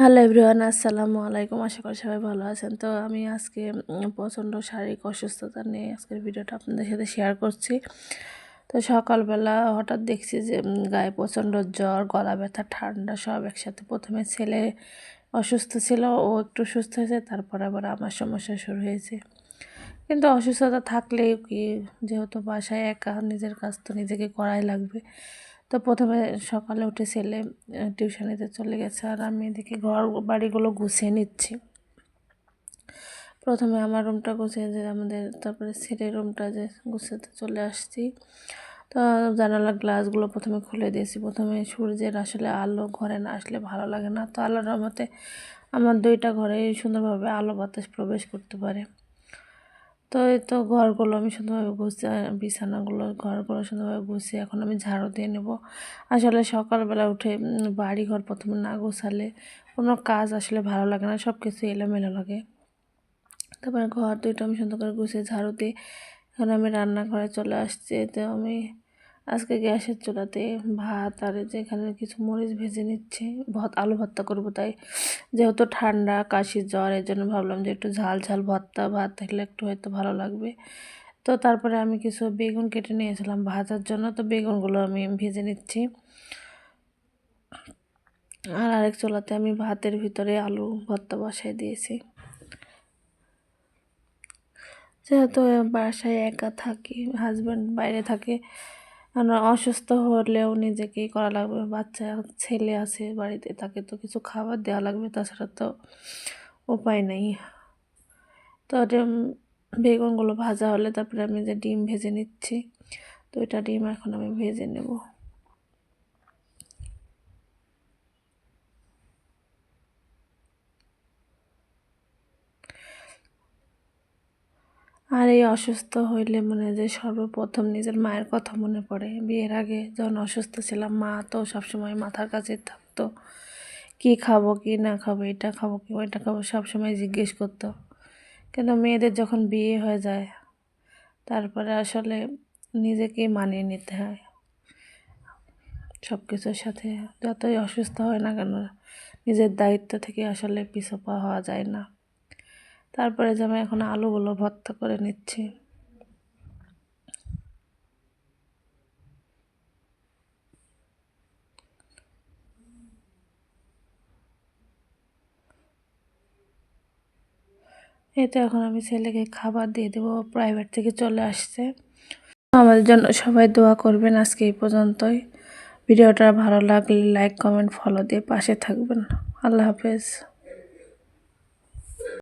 Hello everyone, আসসালামু আলাইকুম। আশা করি সবাই ভালো আছেন। তো আমি আজকে প্রচণ্ড শারীরিক অসুস্থতা নিয়ে আজকের ভিডিওটা আপনাদের সাথে শেয়ার করছি। তো সকালবেলা হঠাৎ দেখছি যে গায়ে প্রচণ্ড জ্বর, গলা ব্যথা, ঠান্ডা সব একসাথে। প্রথমে ছেলে অসুস্থ ছিল, ও একটু সুস্থ হয়েছে, তারপর আবার আমার সমস্যা শুরু হয়েছে। কিন্তু অসুস্থতা থাকলেও কি, যেহেতু বাসায় একা, নিজের কাজ তো নিজেকে করাই লাগবে। তো প্রথমে সকালে উঠে ছেলে টিউশনিতে চলে গেছে, আর আমি এদিকে ঘর বাড়িগুলো গুছিয়ে নিচ্ছি। প্রথমে আমার রুমটা গুছিয়ে যে আমাদের, তারপরে ছেলের রুমটা যে গুছাতে চলে আসছি। তো জানালার গ্লাসগুলো প্রথমে খুলে দিয়েছি। প্রথমে সূর্যের আসলে আলো ঘরে না আসলে ভালো লাগে না। তো আল্লাহর রহমতে আমার দুইটা ঘরে সুন্দরভাবে আলো বাতাস প্রবেশ করতে পারে। তো এই তো ঘরগুলো আমি সুন্দরভাবে গুছিয়ে, ঘরগুলো সুন্দরভাবে গুছিয়ে এখন আমি ঝাড়ু দিয়ে নেব। আসলে সকালবেলা উঠে বাড়ি ঘর প্রথমে না গোছালে কোনো কাজ আসলে ভালো লাগে না, সব কিছু এলোমেলো লাগে। তারপরে ঘর দুইটা আমি সুন্দর করে গুছিয়ে ঝাড়ু দিয়ে এখন আমি রান্নাঘরে চলে আসছি। তো আমি আজকে গ্যাসের চুলাতে ভাত আর যেখানে কিছু মরিচ ভেজে নিচ্ছি। আলু ভর্তা করবো, তাই যেহেতু ঠান্ডা, কাশি, জ্বর, এর জন্য ভাবলাম যে একটু ঝাল ঝাল ভর্তা ভাত থাকলে একটু হয়তো ভালো লাগবে। তো তারপরে আমি কিছু বেগুন কেটে নিয়েছিলাম ভাজার জন্য, তো বেগুনগুলো আমি ভেজে নিচ্ছি। আর আরেক চুলাতে আমি ভাতের ভিতরে আলু ভর্তা বসাই দিয়েছি। যেহেতু বাসায় একা থাকি, হাজব্যান্ড বাইরে থাকে, আমরা অসুস্থ হলেও নিজেকেই করা লাগবে। বাচ্চা ছেলে আছে বাড়িতে, তাকে তো কিছু খাবার দেওয়া লাগবে, তাছাড়া তো উপায় নেই। তো বেগুনগুলো ভাজা হলে তারপরে আমি যে ডিম ভেজে নিচ্ছি। তো এটা ডিম এখন আমি ভেজে নেব। আর এই অসুস্থ হইলে মনে হয় যে সর্বপ্রথম নিজের মায়ের কথা মনে পড়ে। বিয়ের আগে যখন অসুস্থ ছিলাম, মা তো সবসময় মাথার কাছে থাকতো, কি খাবো কি না খাবো, এটা খাবো কি ওইটা খাবো, সবসময় জিজ্ঞেস করতো। কিন্তু মেয়েদের যখন বিয়ে হয়ে যায়, তারপরে আসলে নিজেকেই মানিয়ে নিতে হয় সব কিছুর সাথে। যতই অসুস্থ হয় না কেন, নিজের দায়িত্ব থেকে আসলে পিছু পা হওয়া যায় না। তারপরে যে আমি এখন আলুগুলো ভর্তা করে নিচ্ছি। এই তো এখন আমি ছেলেকে খাবার দিয়ে দেবো, প্রাইভেট থেকে চলে আসছে। আমাদের জন্য সবাই দোয়া করবেন। আজকে এই পর্যন্তই। ভিডিওটা ভালো লাগলে লাইক, কমেন্ট, ফলো দিয়ে পাশে থাকবেন। আল্লাহ হাফেজ।